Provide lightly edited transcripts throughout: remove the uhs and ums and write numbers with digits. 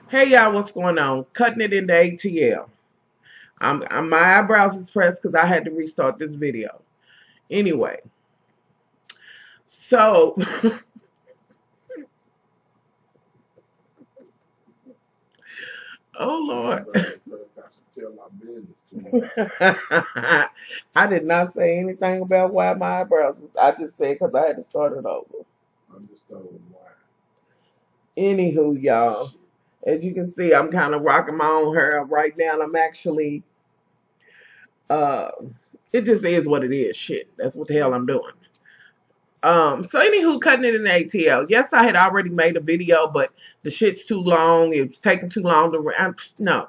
Hey y'all, what's going on? Cutting it in the ATL. My eyebrows is pressed because I had to restart this video. Anyway, so oh Lord. I did not say anything about why my eyebrows was. I just said because I had to start it over. Anywho, y'all, as you can see, I'm kind of rocking my own hair right now. I'm actually, uh, it just is what it is. Shit, that's what the hell I'm doing. So anywho, cutting it in the ATL. Yes, I had already made a video, but the shit's too long. It's taking too long to. No,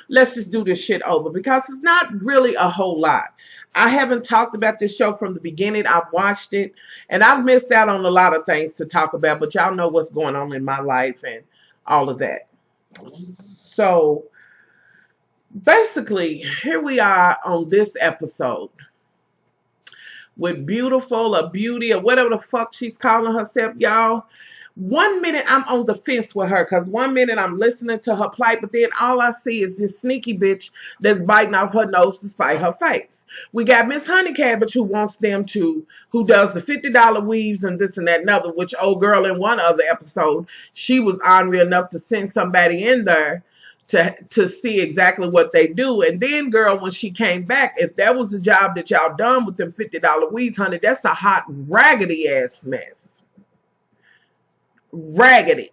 let's just do this shit over because it's not really a whole lot. I haven't talked about this show from the beginning. I've watched it, and I've missed out on a lot of things to talk about. But y'all know what's going on in my life and all of that. So basically, here we are on this episode with beautiful or beauty or whatever the fuck she's calling herself, y'all. One minute I'm on the fence with her because one minute I'm listening to her plight, but then all I see is this sneaky bitch that's biting off her nose to spite her face. We got Miss Honey Cabbage who wants them to, who does the $50 weaves and this and that and other, which old girl in one other episode, she was ornery enough to send somebody in there to see exactly what they do. And then, girl, when she came back, if that was the job that y'all done with them $50 weeds, honey, that's a hot, raggedy ass mess. Raggedy.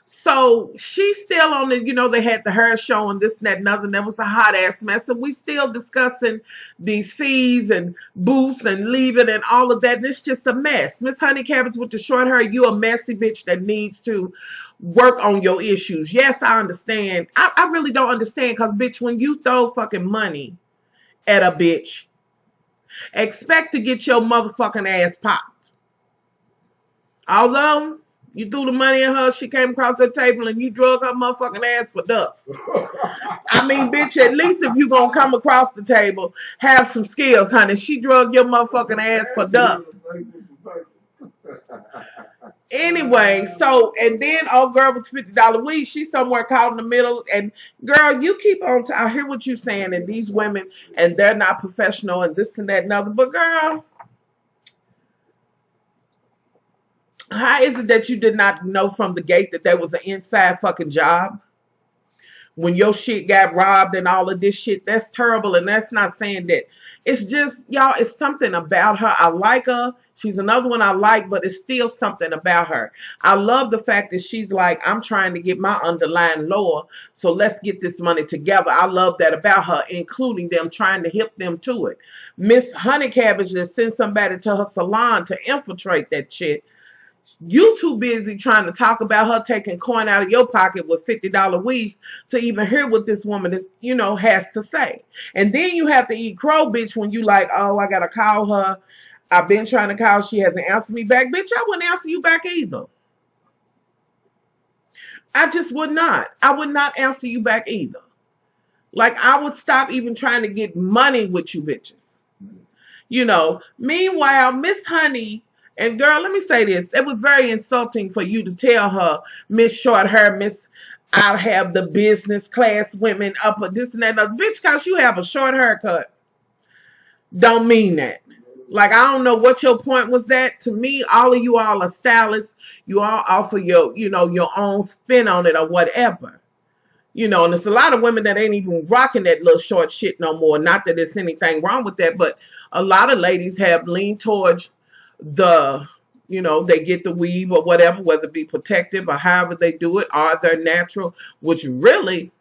So she's still on the, they had the hair show and this and that and other, and that was a hot ass mess. And we still discussing these fees and booths and leaving and all of that. And it's just a mess. Miss Honey Cabbage with the short hair, you a messy bitch that needs to work on your issues. Yes, I understand. I really don't understand because, bitch, when you throw fucking money at a bitch, expect to get your motherfucking ass popped. Although you threw the money at her, she came across the table and you drug her motherfucking ass for dust. I mean, bitch, at least if you gonna come across the table, have some skills, honey. She drug your motherfucking ass for dust. Anyway, so, and then old girl with $50 weed, she's somewhere caught in the middle. And girl, you keep on, I hear what you're saying, and these women, and they're not professional and this and that and other. But girl, how is it that you did not know from the gate that there was an inside fucking job? When your shit got robbed and all of this shit, that's terrible. And that's not saying that. It's just, y'all, it's something about her. I like her. She's another one I like, but it's still something about her. I love the fact that she's like, I'm trying to get my underlying lower, so let's get this money together. I love that about her, including them trying to help them to it. Miss Honey Cabbage that sends somebody to her salon to infiltrate that shit. You too busy trying to talk about her taking coin out of your pocket with $50 weaves to even hear what this woman is, has to say. And then you have to eat crow, bitch, when you like, oh, I gotta call her. I've been trying to call. She hasn't answered me back. Bitch, I wouldn't answer you back either. I just would not. I would not answer you back either. Like, I would stop even trying to get money with you bitches. Meanwhile, Miss Honey, and girl, let me say this. It was very insulting for you to tell her, Miss Short Hair, Miss, I have the business class women up or this and that. Bitch, because you have a short haircut, don't mean that. Like, I don't know what your point was that. To me, all of you all are stylists. You all offer your own spin on it or whatever. And there's a lot of women that ain't even rocking that little short shit no more. Not that there's anything wrong with that, but a lot of ladies have leaned towards they get the weave or whatever, whether it be protective or however they do it, or they're natural, which really,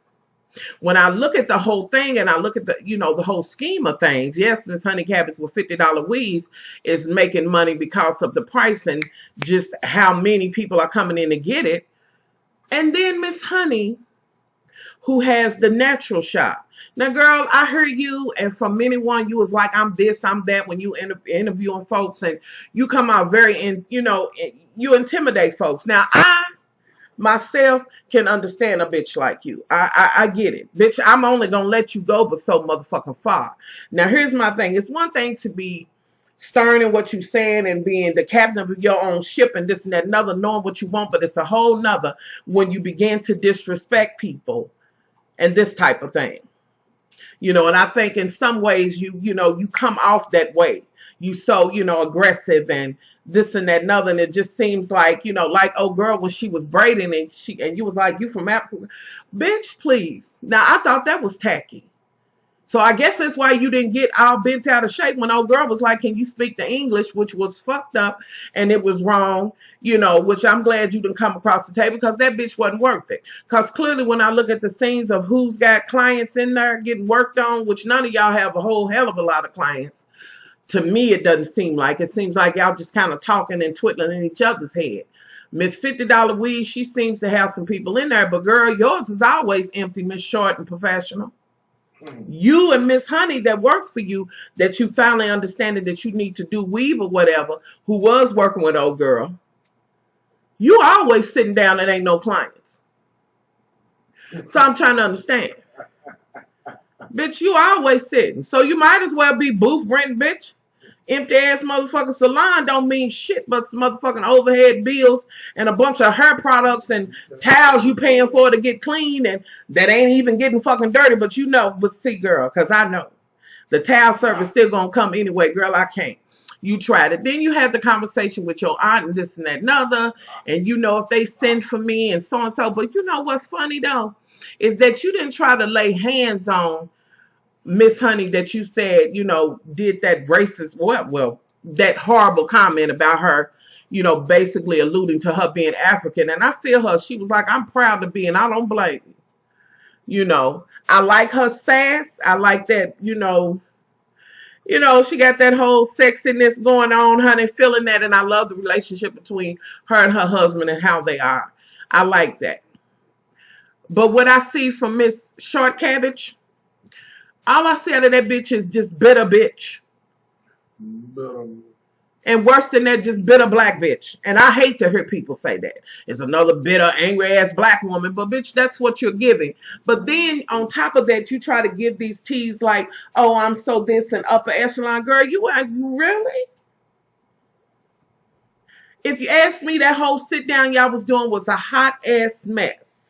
when I look at the whole thing and I look at the whole scheme of things, yes, Miss Honey Cabbage with $50 weaves is making money because of the price and just how many people are coming in to get it. And then Miss Honey, who has the natural shop. Now, girl, I heard you, and from anyone, you was like, I'm this, I'm that, when you interviewing folks, and you come out you intimidate folks. Now, I, myself, can understand a bitch like you. I get it. Bitch, I'm only going to let you go but so motherfucking far. Now, here's my thing. It's one thing to be stern in what you saying and being the captain of your own ship and this and that, another, knowing what you want, but it's a whole nother when you begin to disrespect people and this type of thing. And I think in some ways you come off that way. You so, aggressive and this and that and other. And it just seems like, like old girl when she was braiding and you was like, you from Africa. Bitch, please. Now I thought that was tacky. So I guess that's why you didn't get all bent out of shape when old girl was like, can you speak the English, which was fucked up and it was wrong, which I'm glad you didn't come across the table because that bitch wasn't worth it. Because clearly when I look at the scenes of who's got clients in there getting worked on, which none of y'all have a whole hell of a lot of clients, to me it doesn't seem like. It seems like y'all just kind of talking and twiddling in each other's head. Miss $50 weed, she seems to have some people in there, but girl, yours is always empty, Miss Short and Professional. You and Miss Honey that works for you, that you finally understanding that you need to do weave or whatever, who was working with old girl, you always sitting down and ain't no clients. So I'm trying to understand. Bitch, you always sitting. So you might as well be booth renting, bitch. Empty ass motherfucking salon don't mean shit but some motherfucking overhead bills and a bunch of hair products and towels you paying for to get clean and that ain't even getting fucking dirty. But but see, girl, because I know the towel service still gonna come anyway, girl. I can't. You tried it. Then you had the conversation with your aunt and this and that and other, and if they send for me and so. But you know what's funny though is that you didn't try to lay hands on Miss Honey that you said, did that racist, well, that horrible comment about her, basically alluding to her being African. And I feel her. She was like, I'm proud to be, and I don't blame you. I like her sass. I like that, she got that whole sexiness going on, honey, feeling that. And I love the relationship between her and her husband and how they are. I like that. But what I see from Miss Short Cabbage, all I see out of that bitch is just bitter bitch. And worse than that, just bitter black bitch. And I hate to hear people say that. It's another bitter, angry ass black woman. But bitch, that's what you're giving. But then on top of that, you try to give these teas like, oh, I'm so this and upper echelon. Girl, you really? If you ask me, that whole sit down y'all was doing was a hot ass mess.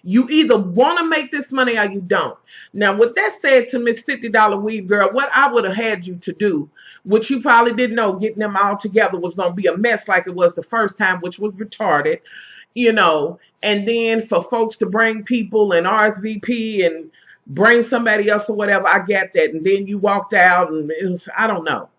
You either want to make this money or you don't. Now, with that said, to Miss $50 weave girl, what I would have had you to do, which you probably didn't know, getting them all together was going to be a mess like it was the first time, which was retarded, and then for folks to bring people and RSVP and bring somebody else or whatever, I get that. And then you walked out and it was, I don't know.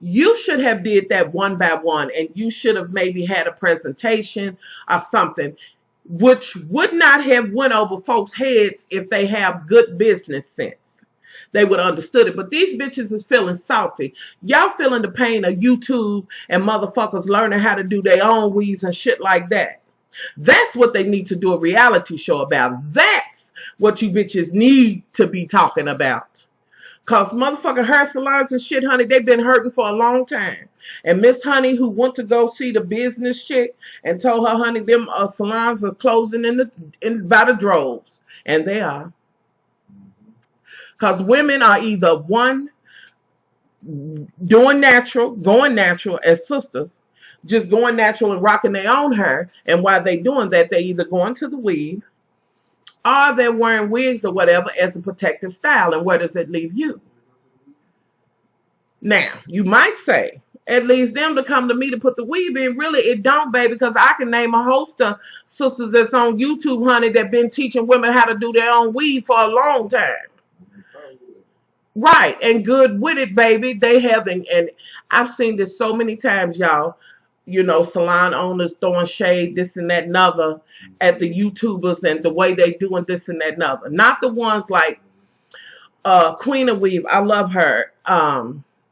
You should have did that one by one, and you should have maybe had a presentation or something, which would not have went over folks' heads if they have good business sense. They would have understood it. But these bitches is feeling salty. Y'all feeling the pain of YouTube and motherfuckers learning how to do their own weaves and shit like that. That's what they need to do a reality show about. That's what you bitches need to be talking about. Because motherfucking hair salons and shit, honey, they've been hurting for a long time. And Miss Honey, who went to go see the business chick and told her, honey, them salons are closing by the droves. And they are. Because women are either one, going natural as sisters, just going natural and rocking their own hair. And while they doing that, they either going to the weave, or they're wearing wigs or whatever as a protective style. And where does it leave you? Now, you might say, it leaves them to come to me to put the weave in. Really, it don't, baby, because I can name a host of sisters that's on YouTube, honey, that been teaching women how to do their own weave for a long time. Right, and good with it, baby. They have, and I've seen this so many times, y'all. Salon owners throwing shade, this and that and other, at the YouTubers and the way they doing this and that and other. Not the ones like Queen of Weave. I love her.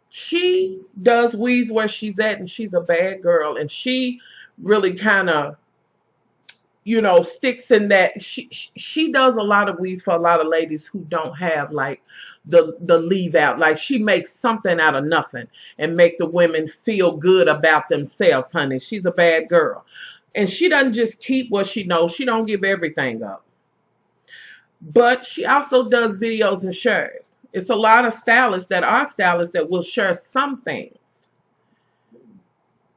She does weaves where she's at, and she's a bad girl. And she really kind of, sticks in that. She does a lot of weaves for a lot of ladies who don't have like the leave out. Like she makes something out of nothing and make the women feel good about themselves, honey. She's a bad girl. And she doesn't just keep what she knows. She don't give everything up. But she also does videos and shares. It's a lot of stylists that will share some things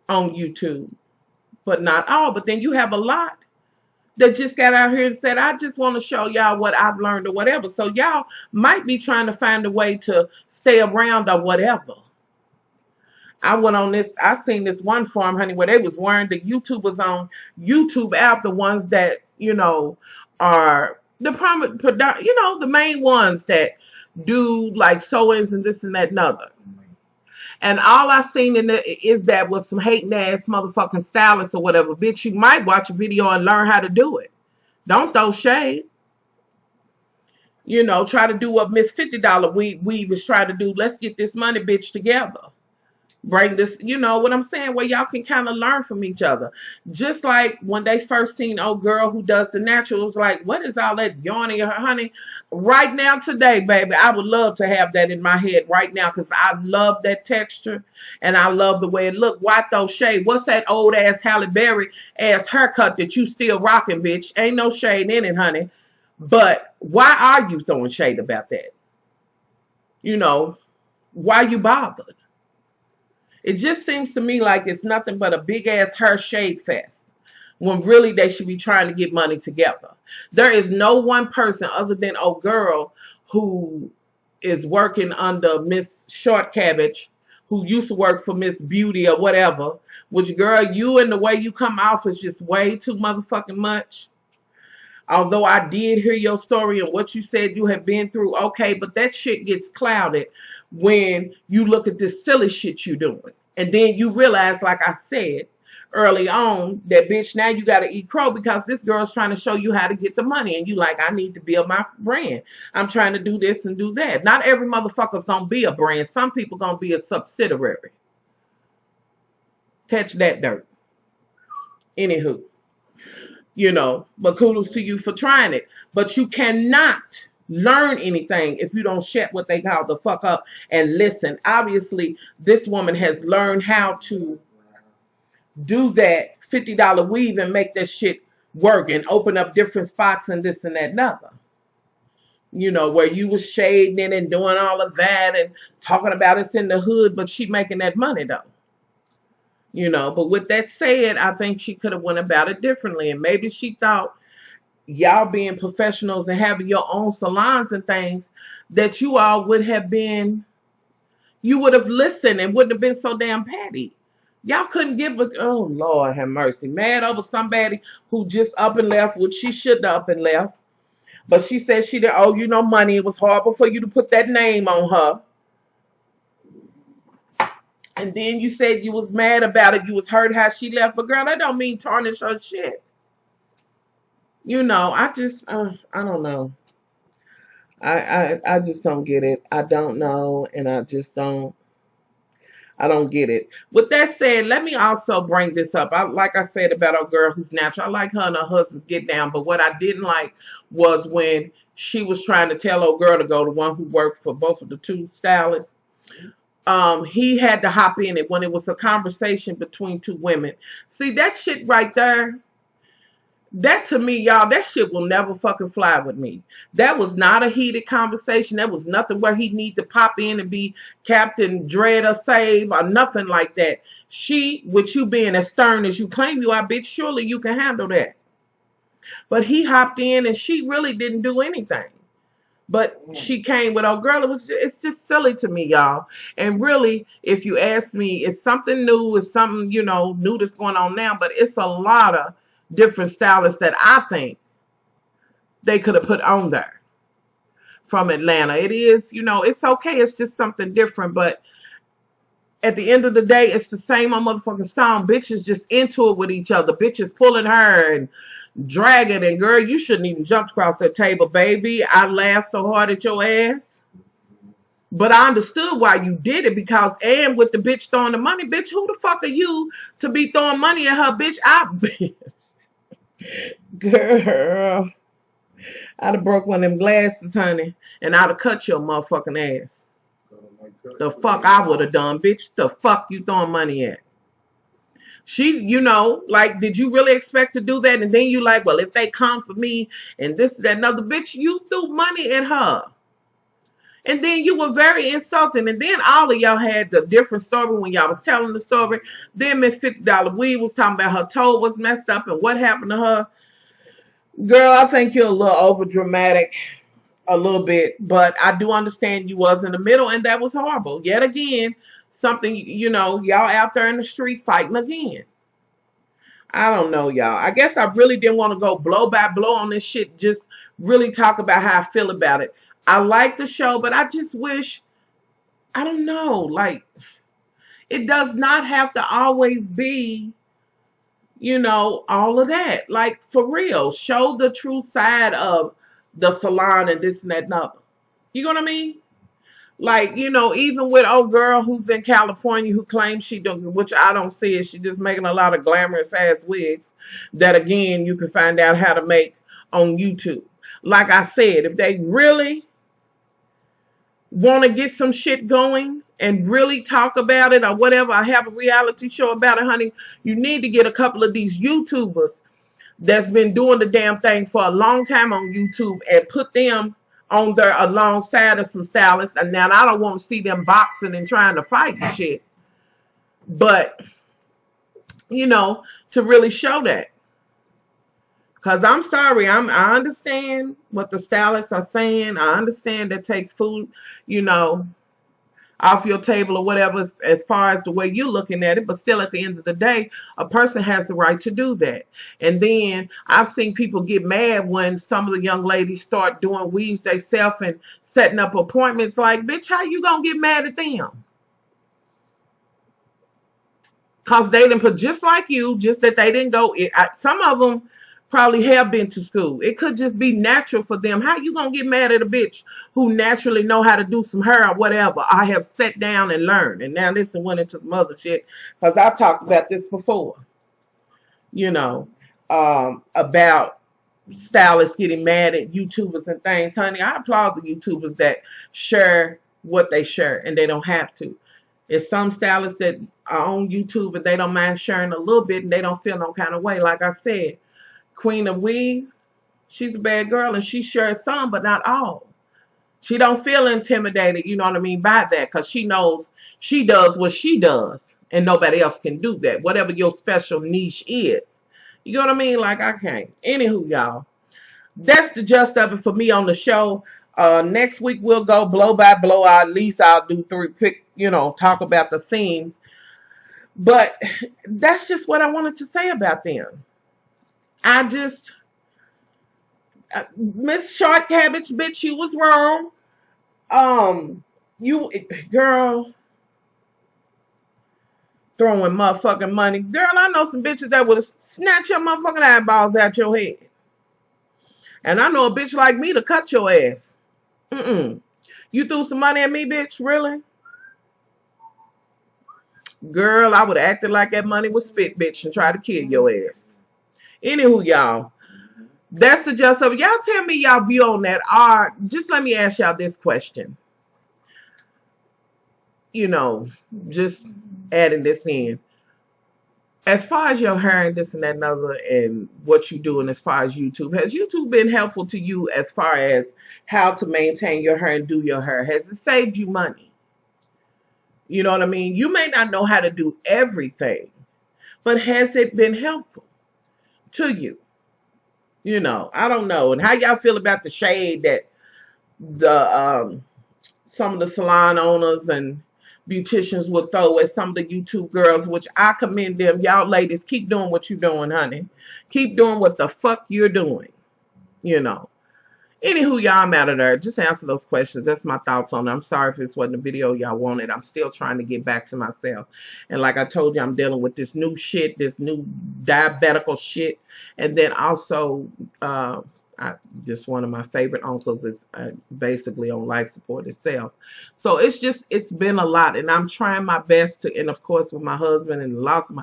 on YouTube, but not all. But then you have a lot that just got out here and said, I just want to show y'all what I've learned or whatever. So y'all might be trying to find a way to stay around or whatever. I went on this, I seen this one forum, honey, where they was wearing the YouTubers on YouTube app, the ones that, are the the main ones that do like sew-ins and this and that and other. And all I seen in it is that was some hating ass motherfucking stylists or whatever. Bitch, you might watch a video and learn how to do it. Don't throw shade. Try to do what Miss $50 Weave was trying to do. Let's get this money, bitch, together. Bring this, what I'm saying, where y'all can kind of learn from each other. Just like when they first seen old girl who does the natural, it was like, what is all that yawning, honey? Right now, today, baby, I would love to have that in my head right now because I love that texture and I love the way it looked. Why throw shade? What's that old ass Halle Berry ass haircut that you still rocking, bitch? Ain't no shade in it, honey. But why are you throwing shade about that? Why you bothered? It just seems to me like it's nothing but a big ass hair shade fest when really they should be trying to get money together. There is no one person other than old girl who is working under Miss Short Cabbage, who used to work for Miss Beauty or whatever, which, girl, you and the way you come off is just way too motherfucking much. Although I did hear your story and what you said you have been through, okay, but that shit gets clouded when you look at this silly shit you doing. And then you realize, like I said early on, that bitch, now you got to eat crow because this girl's trying to show you how to get the money. And you like, I need to build my brand. I'm trying to do this and do that. Not every motherfucker's going to be a brand. Some people going to be a subsidiary. Catch that dirt. Anywho. But kudos to you for trying it. But you cannot learn anything if you don't shut what they call the fuck up and listen. Obviously, this woman has learned how to do that $50 weave and make that shit work and open up different spots and this and that and other. Where you was shading it and doing all of that and talking about it's in the hood, but she making that money though. But with that said, I think she could have went about it differently. And maybe she thought y'all being professionals and having your own salons and things that you all would have been, you would have listened and wouldn't have been so damn petty. Y'all couldn't give a, oh Lord have mercy, mad over somebody who just up and left, which she shouldn't have up and left. But she said she didn't owe you no money. It was horrible for you to put that name on her. And then you said you was mad about it. You was hurt how she left. But girl, that don't mean tarnish her shit. I just, I don't know. I just don't get it. I don't know. And I just don't get it. With that said, let me also bring this up. Like I said about our girl who's natural. I like her and her husband's get down. But what I didn't like was when she was trying to tell old girl to go, the one who worked for both of the two stylists. He had to hop in it when it was a conversation between two women. See, that shit right there, that to me, y'all, that shit will never fucking fly with me. That was not a heated conversation. That was nothing where he need to pop in and be Captain Dread or Save or nothing like that. She, with you being as stern as you claim you are, bitch, surely you can handle that. But he hopped in and she really didn't do anything. But she came with, oh girl, it's just silly to me, y'all. And really, if you ask me, it's something new, it's something, new that's going on now, but it's a lot of different stylists that I think they could have put on there from Atlanta. It is, it's okay. It's just something different. But at the end of the day, it's the same old motherfucking song. Bitches just into it with each other. Bitches pulling her and dragging, and girl, you shouldn't even jump across that table, baby. I laughed so hard at your ass. But I understood why you did it, because and with the bitch throwing the money, bitch, who the fuck are you to be throwing money at her, bitch? Girl, I'd have broke one of them glasses, honey, and I'd have cut your motherfucking ass. The fuck I would have done, bitch. The fuck you throwing money at? She, like, did you really expect to do that? And then you like, well, if they come for me and this, that, another, bitch, you threw money at her. And then you were very insulting. And then all of y'all had the different story when y'all was telling the story. Then Miss $50 Weed was talking about her toe was messed up and what happened to her. Girl, I think you're a little over dramatic, a little bit, but I do understand you was in the middle, and that was horrible. Yet again, something, y'all out there in the street fighting again. I don't know, y'all. I guess I really didn't want to go blow by blow on this shit. Just really talk about how I feel about it. I like the show, but I just wish, I don't know, like, it does not have to always be, all of that. Like, for real, show the true side of the salon and this and that and other. You know what I mean? Like, even with old girl who's in California who claims she don't, which I don't see it. She just making a lot of glamorous ass wigs that, again, you can find out how to make on YouTube. Like I said, if they really want to get some shit going and really talk about it or whatever, I have a reality show about it, honey, you need to get a couple of these YouTubers that's been doing the damn thing for a long time on YouTube and put them on there alongside of some stylists. And now I don't want to see them boxing and trying to fight and shit. But, to really show that. Because I'm sorry, I understand what the stylists are saying. I understand that takes food, off your table or whatever as far as the way you're looking at it. But still, at the end of the day, a person has the right to do that. And then I've seen people get mad when some of the young ladies start doing weaves themselves and setting up appointments. Like, bitch, how you gonna get mad at them? Because they didn't put, just like you, just that they didn't go. Some of them probably have been to school. It could just be natural for them. How you gonna get mad at a bitch who naturally know how to do some hair or whatever? I have sat down and learned. And now this and went into some other shit. Because I've talked about this before. About stylists getting mad at YouTubers and things. Honey, I applaud the YouTubers that share what they share. And they don't have to. It's some stylists that are on YouTube and they don't mind sharing a little bit and they don't feel no kind of way. Like I said, Queen of Weave, she's a bad girl and she shares some, but not all. She don't feel intimidated, you know what I mean, by that, because she knows she does what she does and nobody else can do that. Whatever your special niche is. You know what I mean? Like, I can't. Anywho, y'all, that's the gist of it for me on the show. Next week we'll go blow by blow. At least I'll do 3 quick, talk about the scenes. But that's just what I wanted to say about them. I just, Miss Short Cabbage, bitch, you was wrong. You, girl, throwing motherfucking money. Girl, I know some bitches that would snatch your motherfucking eyeballs out your head. And I know a bitch like me to cut your ass. You threw some money at me, bitch? Really? Girl, I would have acted like that money was spit, bitch, and try to kill your ass. Anywho, y'all, that's the gist of it. Y'all tell me y'all view on that. Just let me ask y'all this question. Just adding this in. As far as your hair and this and that and other and what you're doing as far as YouTube, has YouTube been helpful to you as far as how to maintain your hair and do your hair? Has it saved you money? You know what I mean? You may not know how to do everything, but has it been helpful to you? I don't know. And how y'all feel about the shade that the some of the salon owners and beauticians will throw at some of the YouTube girls, which I commend them. Y'all ladies, keep doing what you're doing, honey. Keep doing what the fuck you're doing. Anywho, y'all, I'm out of there. Just answer those questions. That's my thoughts on it. I'm sorry if this wasn't the video y'all wanted. I'm still trying to get back to myself. And like I told you, I'm dealing with this new shit, this new diabetical shit. And then also, just one of my favorite uncles is basically on life support itself. So it's been a lot. And I'm trying my best to, and of course with my husband and the loss of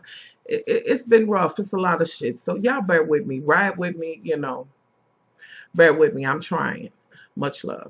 it's been rough. It's a lot of shit. So y'all bear with me. Ride with me, Bear with me. I'm trying. Much love.